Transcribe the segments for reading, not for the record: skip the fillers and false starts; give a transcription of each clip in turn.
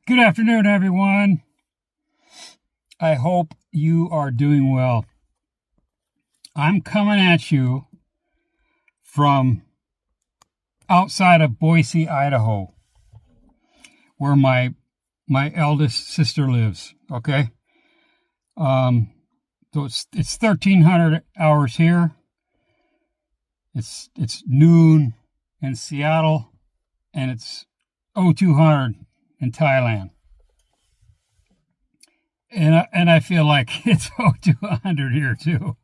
Good afternoon, everyone. I hope you are doing well. I'm coming at you from outside of Boise, Idaho, where my eldest sister lives. Okay, so it's 1,300 hours here. It's noon in Seattle, and it's 0200 in Thailand. And I feel like it's 0200 here too.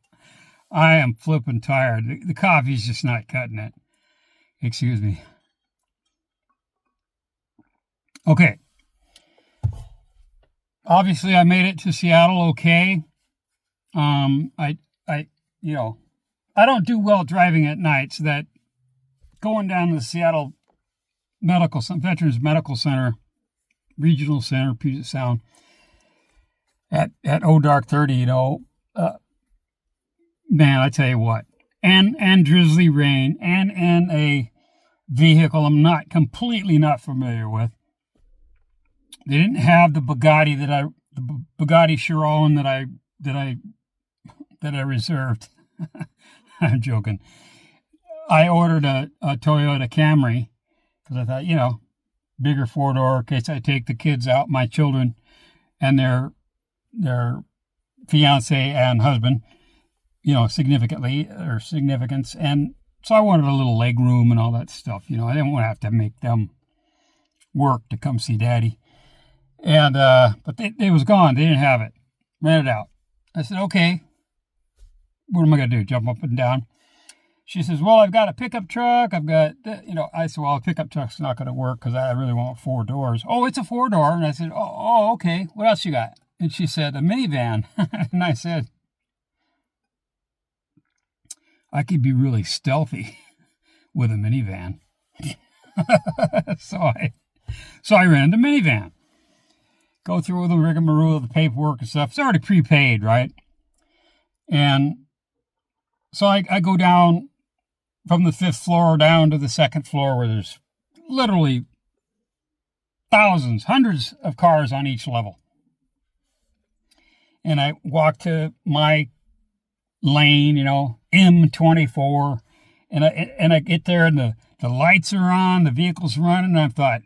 I am flipping tired. The coffee's just not cutting it. Excuse me. Okay. Obviously I made it to Seattle okay. I don't do well driving at night, so that going down to the Seattle Veterans Medical Center, Regional Center, Puget Sound, at dark 30, man, I tell you what, and drizzly rain, and in a vehicle I'm completely not familiar with. They didn't have the Bugatti Chiron that I reserved. I'm joking. I ordered a Toyota Camry because I thought, bigger four-door in case I take the kids out, my children and their fiance and husband, significance. And so I wanted a little leg room and all that stuff. I didn't want to have to make them work to come see Daddy. And but it was gone. They didn't have it. Rented out. I said, okay, what am I going to do? Jump up and down? She says, well, I've got a pickup truck. I said, well, a pickup truck's not going to work because I really want 4 doors. Oh, it's a 4-door. And I said, oh, okay. What else you got? And she said, a minivan. And I said, I could be really stealthy with a minivan. So I rented a minivan. Go through the rigmarole of the paperwork and stuff. It's already prepaid, right? And so I go down from the 5th floor down to the 2nd floor where there's literally thousands, hundreds of cars on each level. And I walk to my lane, M24, and I get there and the lights are on, the vehicle's running, and I thought,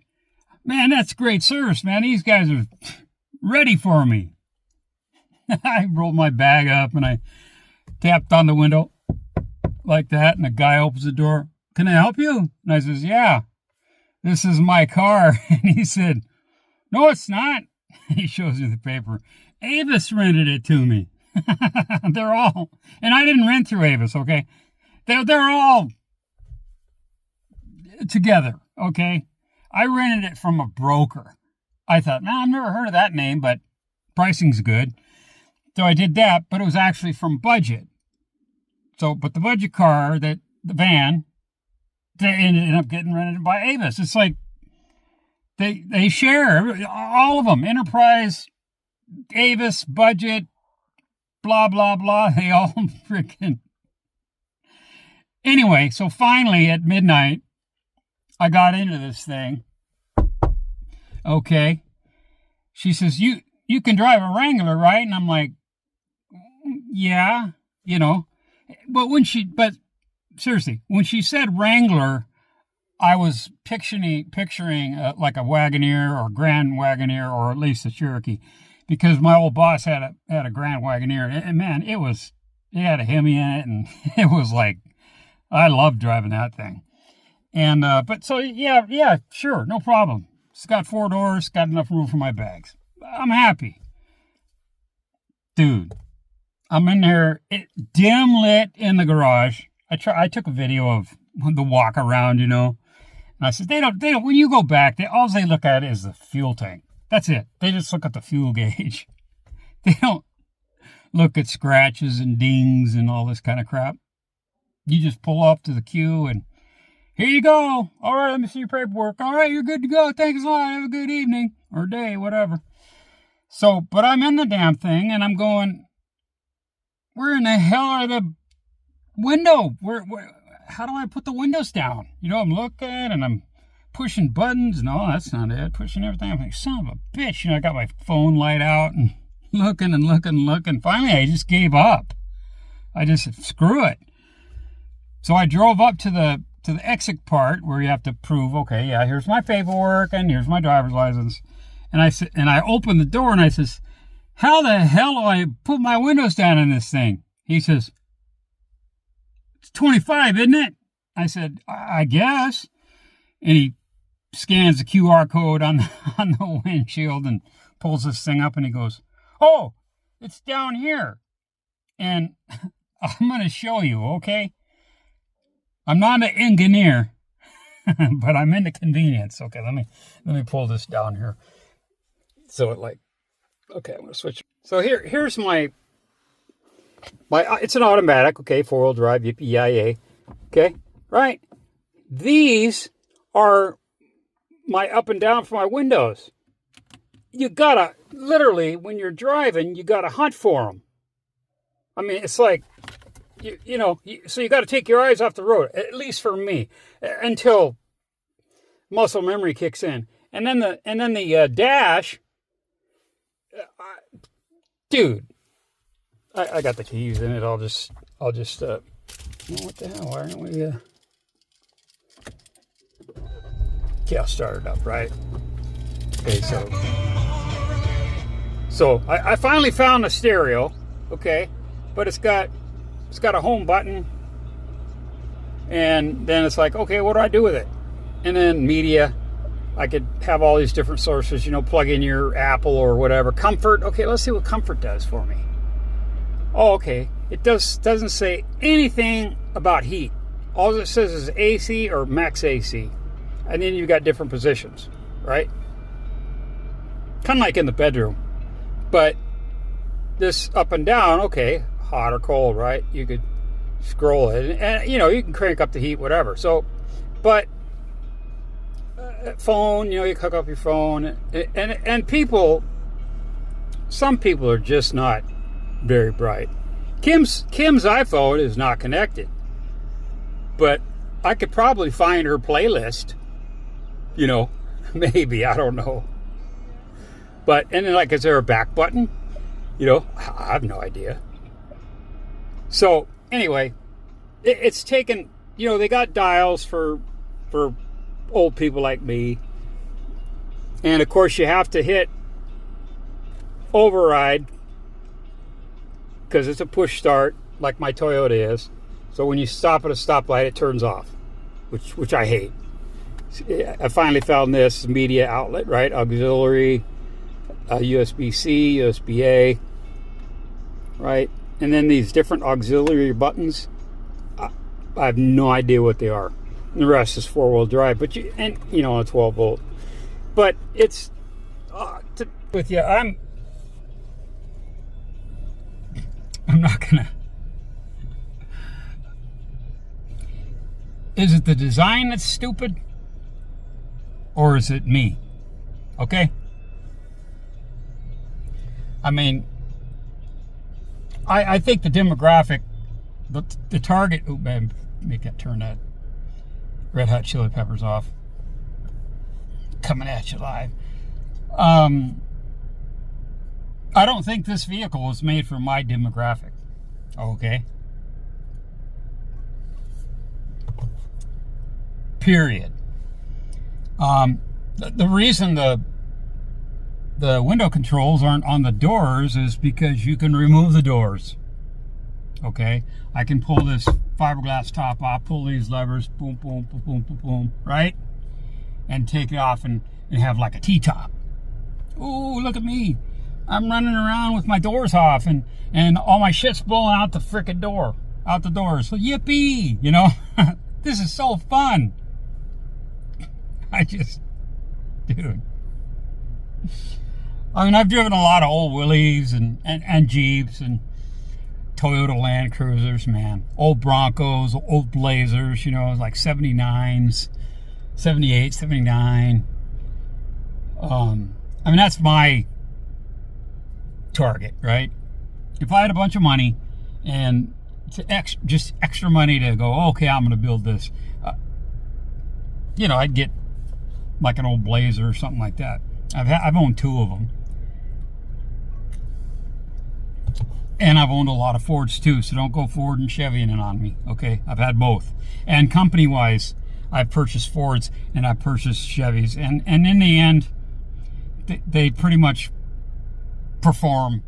man, that's great service, man. These guys are ready for me. I rolled my bag up and I tapped on the window like that, and the guy opens the door. Can I help you? And I says, yeah, this is my car. And he said, no, it's not. He shows me the paper. Avis rented it to me. They're all, and I didn't rent through Avis, okay? They're all together, okay? I rented it from a broker. I thought, no, I've never heard of that name, but pricing's good. So I did that, but it was actually from Budget. So, but the Budget car, the van, they ended up getting rented by Avis. It's like they share, all of them, Enterprise, Avis, Budget, blah, blah, blah. They all freaking... Anyway, so finally at midnight, I got into this thing. Okay. She says, you can drive a Wrangler, right? And I'm like, yeah, But seriously, when she said Wrangler, I was picturing like a Wagoneer or Grand Wagoneer, or at least a Cherokee, because my old boss had a Grand Wagoneer, and man, it had a Hemi in it, and it was like, I loved driving that thing. And but so yeah, sure, no problem. It's got 4 doors, got enough room for my bags. I'm happy, dude. I'm in there, dim lit in the garage. I took a video of the walk around, And I said, they don't, when you go back, all they look at is the fuel tank. That's it. They just look at the fuel gauge. They don't look at scratches and dings and all this kind of crap. You just pull up to the queue and here you go. All right, let me see your paperwork. All right, you're good to go. Thanks a lot. Have a good evening or day, whatever. So, but I'm in the damn thing and I'm going, where in the hell are the window? Where how do I put the windows down? You know, I'm looking and I'm pushing buttons. No, that's not it. Pushing everything. I'm like, son of a bitch. You know, I got my phone light out and looking and looking and looking. Finally, I just gave up. I just said, screw it. So I drove up to the exit part where you have to prove, okay, yeah, here's my paperwork and here's my driver's license. And I said, and I opened the door and I says, how the hell do I put my windows down in this thing? He says, it's 25, isn't it? I said, I guess. And he scans the QR code on the windshield and pulls this thing up and he goes, oh, it's down here. And I'm going to show you, okay? I'm not an engineer, but I'm into convenience. Okay, let me pull this down here. So it like, okay, I'm going to switch. So here's my, it's an automatic, okay, 4-wheel drive, yippee-yi-yay, okay, right? These are my up and down for my windows. You gotta, literally, when you're driving, you gotta hunt for them. I mean, it's like, you know, so you got to take your eyes off the road, at least for me, until muscle memory kicks in. And then the dash, dude, I got the keys in it. I'll just, what the hell? Why aren't we, okay, I'll start it up, right? Okay, so I finally found the stereo, okay, but it's got a home button, and then it's like, okay, what do I do with it? And then media, I could have all these different sources, you know, plug in your Apple or whatever. Comfort, okay, let's see what comfort does for me. Oh, okay, it doesn't say anything about heat. All it says is AC or max AC, and then you've got different positions, right? Kind of like in the bedroom, but this up and down, okay, hot or cold, right? You could scroll it, and you know, you can crank up the heat, whatever. So, but phone, you know, you hook up your phone, and people, some people are just not very bright. Kim's iPhone is not connected, but I could probably find her playlist, you know, maybe, I don't know. But, and then, like, is there a back button? You know, I have no idea. So, anyway, it's taken, you know, they got dials for old people like me. And, of course, you have to hit override because it's a push start like my Toyota is. So when you stop at a stoplight, it turns off, which I hate. I finally found this media outlet, right? Auxiliary, USB-C, USB-A, right? And then these different auxiliary buttons, I have no idea what they are. And the rest is 4-wheel drive, but you know, a 12 volt. But it's with you. I'm not gonna. Is it the design that's stupid, or is it me? Okay. I mean, I think the demographic, the target. Oh man, make that turn that Red Hot Chili Peppers off. Coming at you live. I don't think this vehicle was made for my demographic. Okay. Period. The reason the window controls aren't on the doors is because you can remove the doors. Okay, I can pull this fiberglass top off, pull these levers, boom, boom, boom, boom, boom, boom, right? And take it off and have like a T-top. Ooh, look at me. I'm running around with my doors off and all my shit's blowing out the frickin' door, out the doors. So yippee, you know, this is so fun. Dude. I mean, I've driven a lot of old Willys and Jeeps and Toyota Land Cruisers, man. Old Broncos, old Blazers, like 79s, 78, 79. I mean, that's my target, right? If I had a bunch of money and just extra money to go, okay, I'm going to build this, I'd get like an old Blazer or something like that. I've owned two of them. And I've owned a lot of Fords too, so don't go Ford and Chevy in on me, okay? I've had both. And company-wise, I've purchased Fords and I've purchased Chevys. And in the end, they pretty much perform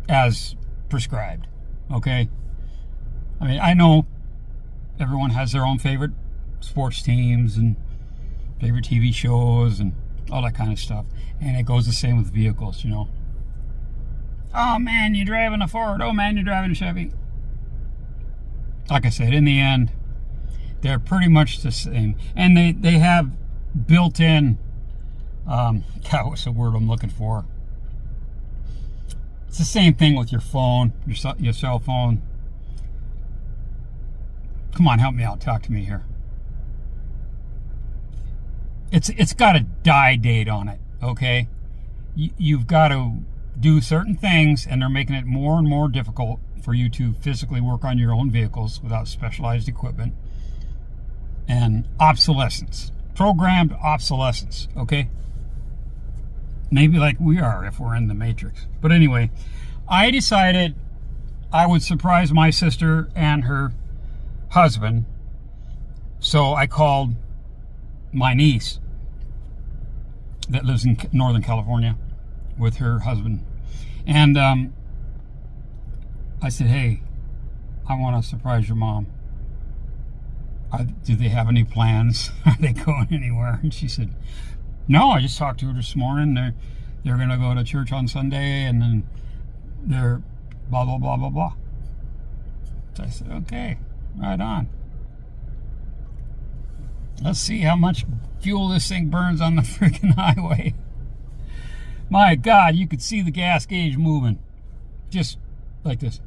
as prescribed, okay? I mean, I know everyone has their own favorite sports teams and favorite TV shows and all that kind of stuff. And it goes the same with vehicles, Oh man, you're driving a Ford. Oh man, you're driving a Chevy. Like I said, in the end, they're pretty much the same. And they have built-in, God, what's the word I'm looking for? It's the same thing with your phone, your cell phone. Come on, help me out. Talk to me here. It's got a die date on it, okay? You've got to do certain things, and they're making it more and more difficult for you to physically work on your own vehicles without specialized equipment. And obsolescence, programmed obsolescence, okay? Maybe like we are if we're in the Matrix. But anyway, I decided I would surprise my sister and her husband. So I called my niece that lives in Northern California with her husband. And I said, hey, I want to surprise your mom. Do they have any plans? Are they going anywhere? And she said, no, I just talked to her this morning. They're going to go to church on Sunday, and then they're blah, blah, blah, blah, blah. So I said, okay, right on. Let's see how much fuel this thing burns on the freaking highway. My God, you could see the gas gauge moving. Just like this.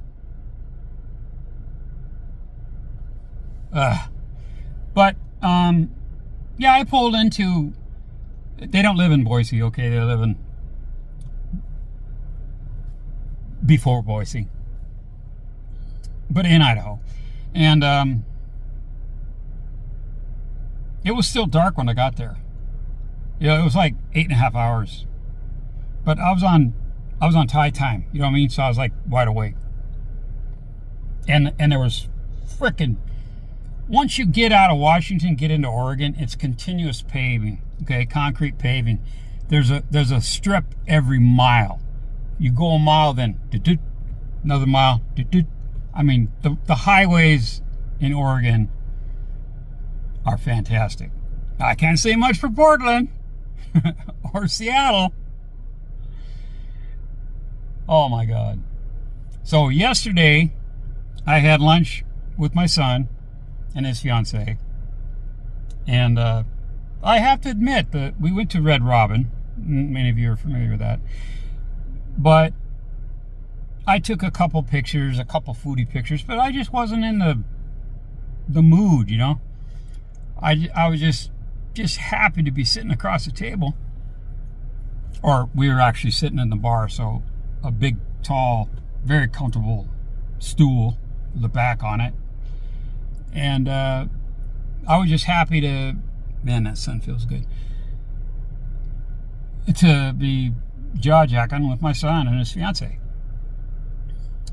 But, yeah, I pulled into... They don't live in Boise, okay? They live in... before Boise. But in Idaho. And, it was still dark when I got there. It was like 8.5 hours. But I was on tie time, you know what I mean? So I was like wide awake. And there was frickin', once you get out of Washington, get into Oregon, it's continuous paving, okay? Concrete paving. There's a strip every mile. You go a mile, then another mile. I mean, the highways in Oregon are fantastic. I can't say much for Portland or Seattle. Oh my God. So yesterday I had lunch with my son and his fiance, and I have to admit that we went to Red Robin. Many of you are familiar with that. But I took a couple pictures, a couple foodie pictures, but I just wasn't in the mood, I was just happy to be sitting across the table. Or we were actually sitting in the bar, so a big, tall, very comfortable stool with a back on it. And I was just happy to, man, that sun feels good, to be jaw-jacking with my son and his fiance.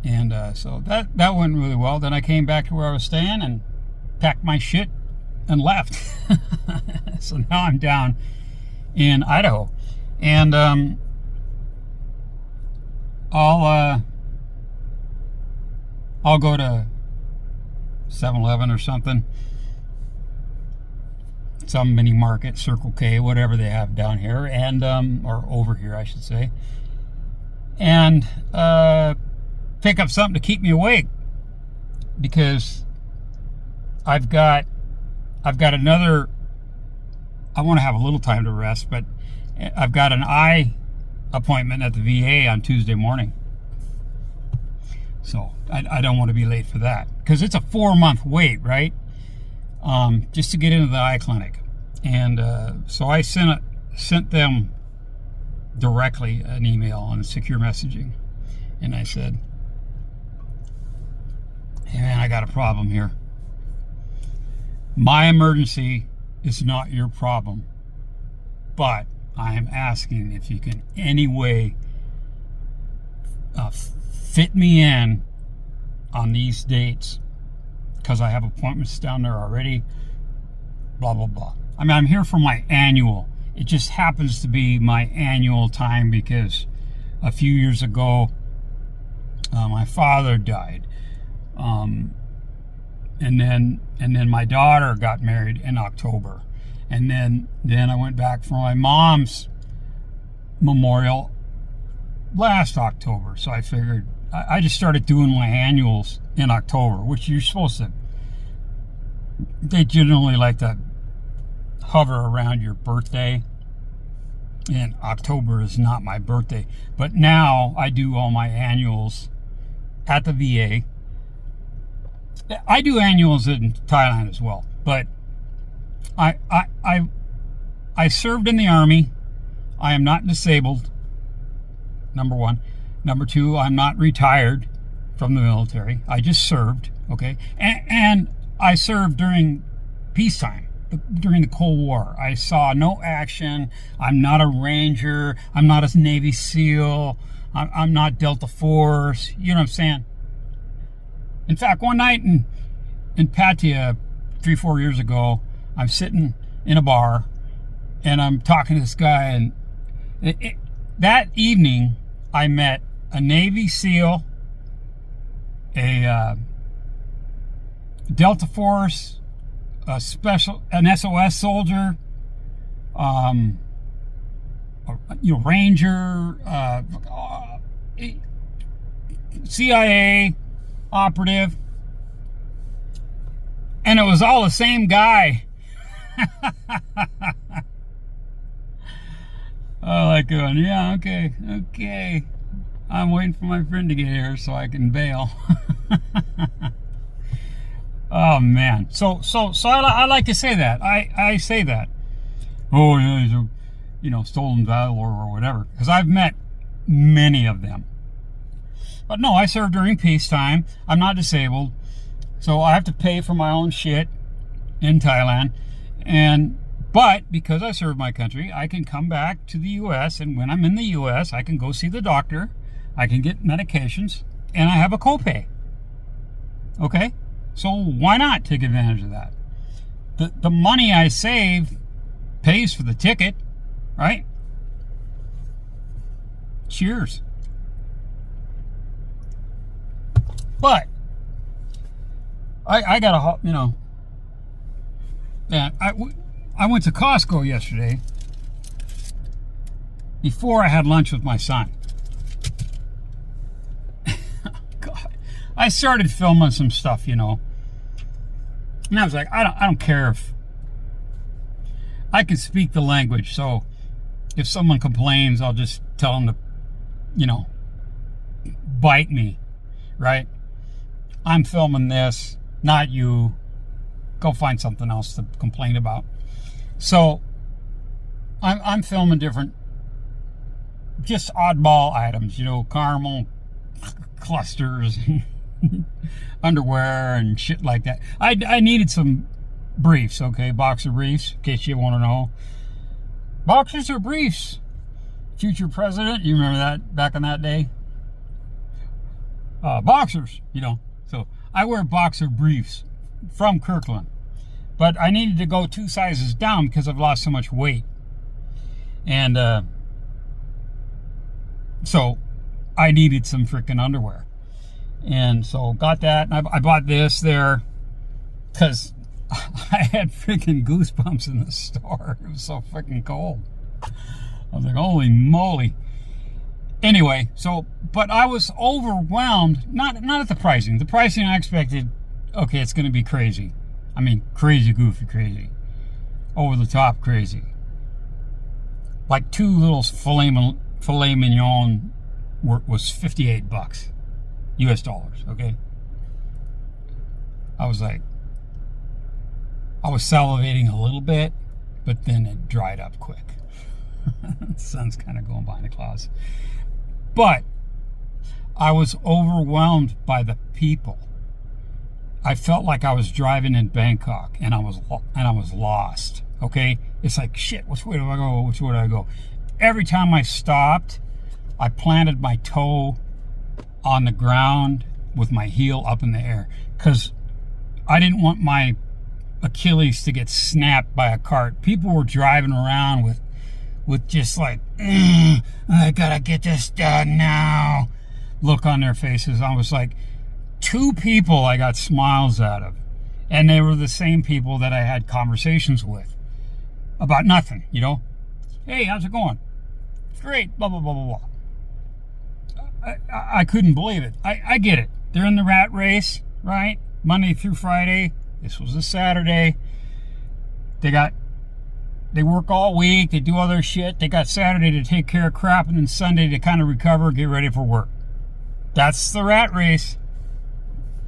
And so that went really well. Then I came back to where I was staying and packed my shit and left. So now I'm down in Idaho. And I'll go to 7-Eleven or something, some mini market, Circle K, whatever they have down here, and or over here, I should say, and pick up something to keep me awake, because I've got another I want to have a little time to rest, but I've got an eye appointment at the VA on Tuesday morning. So I don't want to be late for that, because it's a 4-month wait, right? Just to get into the eye clinic. And so I sent them directly an email on secure messaging. And I said, hey man, I got a problem here. My emergency is not your problem, but I am asking if you can any way fit me in on these dates, because I have appointments down there already, blah, blah, blah. I mean, I'm here for my annual. It just happens to be my annual time because a few years ago, my father died. And then my daughter got married in October. And then I went back for my mom's memorial last October. So I figured I just started doing my annuals in October, which you're supposed to, they generally like to hover around your birthday. And October is not my birthday. But now I do all my annuals at the VA. I do annuals in Thailand as well, but I served in the Army. I am not disabled, number one. Number two, I'm not retired from the military. I just served, okay? And I served during peacetime, during the Cold War. I saw no action. I'm not a Ranger. I'm not a Navy SEAL. I'm not Delta Force. You know what I'm saying? In fact, one night in Pattaya 3-4 years ago, I'm sitting in a bar and I'm talking to this guy, and that evening I met a Navy SEAL, a Delta Force, an SOS soldier, Ranger, CIA operative, and it was all the same guy. I like going, yeah, okay. I'm waiting for my friend to get here so I can bail. Oh man, so I like to say that. I say that. Oh yeah, he's a, stolen valor or whatever, because I've met many of them. But no, I served during peacetime. I'm not disabled, so I have to pay for my own shit in Thailand. But because I serve my country, I can come back to the U.S. and when I'm in the U.S., I can go see the doctor. I can get medications, and I have a copay. Okay, so why not take advantage of that? The money I save pays for the ticket, right? Cheers. But I got a, I went to Costco yesterday before I had lunch with my son. God, I started filming some stuff, and I was like, I don't care if I can speak the language, so if someone complains, I'll just tell them to, bite me, right? I'm filming this, not you. Go find something else to complain about. So I'm filming different, just oddball items, caramel clusters, underwear and shit like that. I needed some briefs, okay, boxer briefs, in case you want to know. Boxers or briefs? Future president, you remember that back in that day? Boxers, So I wear boxer briefs from Kirkland. But I needed to go 2 sizes down because I've lost so much weight. And so I needed some freaking underwear. And so got that. And I bought this there because I had freaking goosebumps in the store. It was so freaking cold. I was like, holy moly. Anyway, but I was overwhelmed, not at the pricing. The pricing I expected, okay, it's going to be crazy. I mean, crazy, goofy, crazy. over the top crazy. Like 2 little filet mignon was $58 US dollars, okay? I was salivating a little bit, but then it dried up quick. The sun's kind of going behind the clouds. But I was overwhelmed by the people. I felt like I was driving in Bangkok and I was lost. Okay? It's like, shit, which way do I go? Which way do I go? Every time I stopped, I planted my toe on the ground with my heel up in the air, because I didn't want my Achilles to get snapped by a cart. People were driving around with just like, I gotta get this done now look on their faces. I was like, 2 people I got smiles out of, and they were the same people that I had conversations with about nothing, you know. Hey, how's it going? It's great, blah, blah, blah, blah, blah. I couldn't believe it. I get it. They're in the rat race, right? Monday through Friday. This was a Saturday. They work all week. They do all their shit. They got Saturday to take care of crap, and then Sunday to kind of recover, get ready for work. That's the rat race.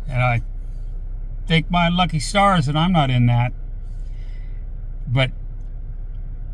And I thank my lucky stars that I'm not in that. But